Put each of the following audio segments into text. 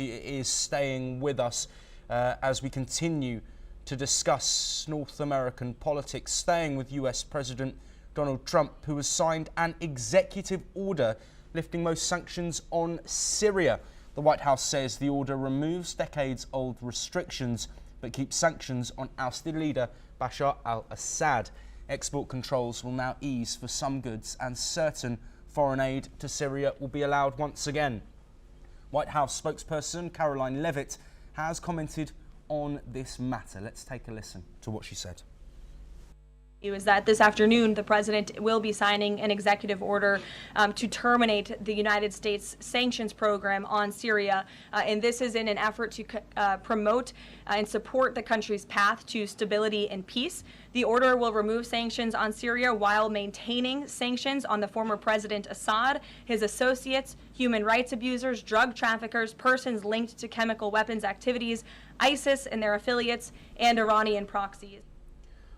Is staying with us as we continue to discuss North American politics, staying with US President Donald Trump, who has signed an executive order lifting most sanctions on Syria. The White House says the order removes decades-old restrictions but keeps sanctions on ousted leader Bashar al-Assad. Export controls will now ease for some goods and certain foreign aid to Syria will be allowed once again. White House spokesperson Karoline Leavitt has commented on this matter. Let's take a listen to what she said. It was that this afternoon the president will be signing an executive order to terminate the United States sanctions program on Syria, and this is in an effort to promote and support the country's path to stability and peace. The order will remove sanctions on Syria while maintaining sanctions on the former President Assad, his associates, human rights abusers, drug traffickers, persons linked to chemical weapons activities, ISIS and their affiliates, and Iranian proxies.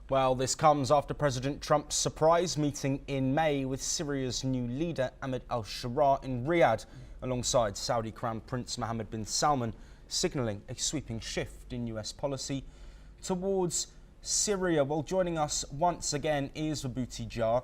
Well, this comes after President Trump's surprise meeting in May with Syria's new leader, Ahmed al-Sharaa, in Riyadh, alongside Saudi Crown Prince Mohammed bin Salman, signalling a sweeping shift in US policy towards Syria. Well, joining us once again is Vibhuti Jha.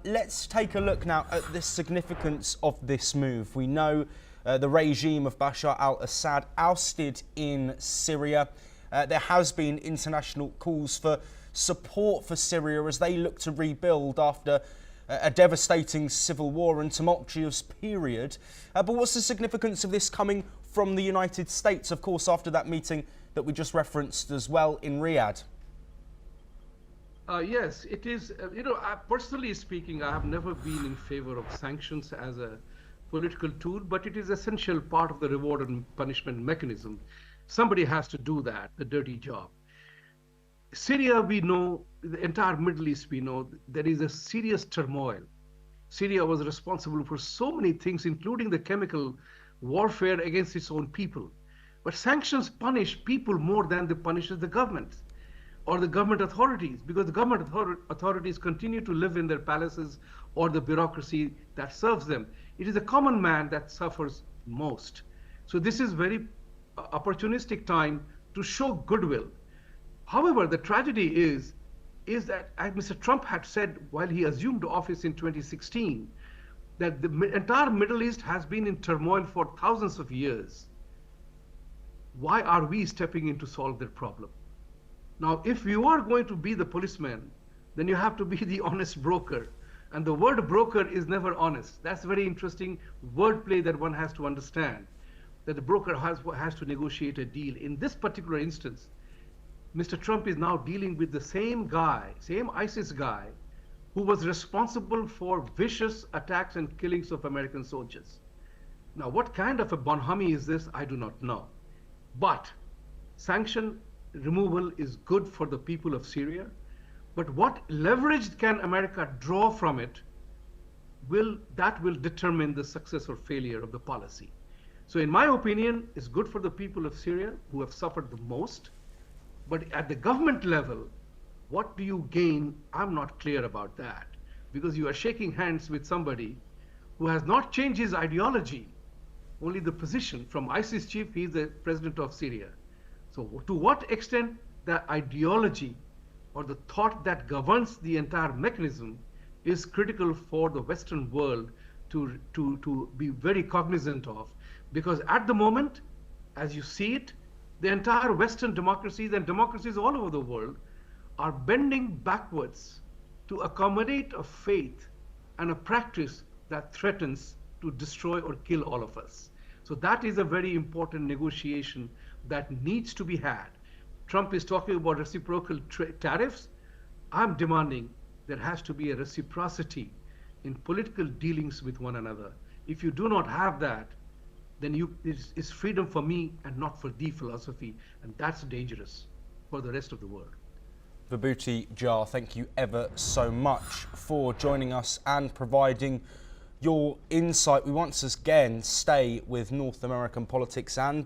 Let's take a look now at the significance of this move. We know the regime of Bashar al-Assad ousted in Syria. There has been international calls for support for Syria as they look to rebuild after a devastating civil war and tumultuous period. But what's the significance of this coming from the United States, of course, after that meeting that we just referenced as well in Riyadh? Yes, it is. Personally speaking, I have never been in favor of sanctions as a political tool, but it is essential part of the reward and punishment mechanism. Somebody has to do that, the dirty job. Syria, we know, the entire Middle East, we know, there is a serious turmoil. Syria was responsible for so many things, including the chemical warfare against its own people. But sanctions punish people more than they punish the government or the government authorities, because the government authorities continue to live in their palaces or the bureaucracy that serves them. It is the common man that suffers most. So this is very opportunistic time to show goodwill. However, the tragedy is that, as Mr. Trump had said while he assumed office in 2016, that the entire Middle East has been in turmoil for thousands of years. Why are we stepping in to solve their problem? Now, if you are going to be the policeman, then you have to be the honest broker. And the word broker is never honest. That's very interesting wordplay that one has to understand, that the broker has to negotiate a deal. In this particular instance, Mr. Trump is now dealing with the same guy, same ISIS guy, who was responsible for vicious attacks and killings of American soldiers. Now, what kind of a bonhomie is this? I do not know. But sanction removal is good for the people of Syria. But what leverage can America draw from it will determine the success or failure of the policy. So in my opinion, it's good for the people of Syria who have suffered the most. But at the government level, what do you gain? I'm not clear about that, because you are shaking hands with somebody who has not changed his ideology, only the position. From ISIS chief, he's the president of Syria. So to what extent the ideology or the thought that governs the entire mechanism is critical for the Western world to be very cognizant of, because at the moment, as you see it, the entire Western democracies and democracies all over the world are bending backwards to accommodate a faith and a practice that threatens to destroy or kill all of us. So that is a very important negotiation that needs to be had. Trump is talking about reciprocal tariffs. I'm demanding there has to be a reciprocity in political dealings with one another. If you do not have that, then it's freedom for me and not for the philosophy, and that's dangerous for the rest of the world. Vibhuti Jha, thank you ever so much for joining us and providing your insight. We once again stay with North American politics and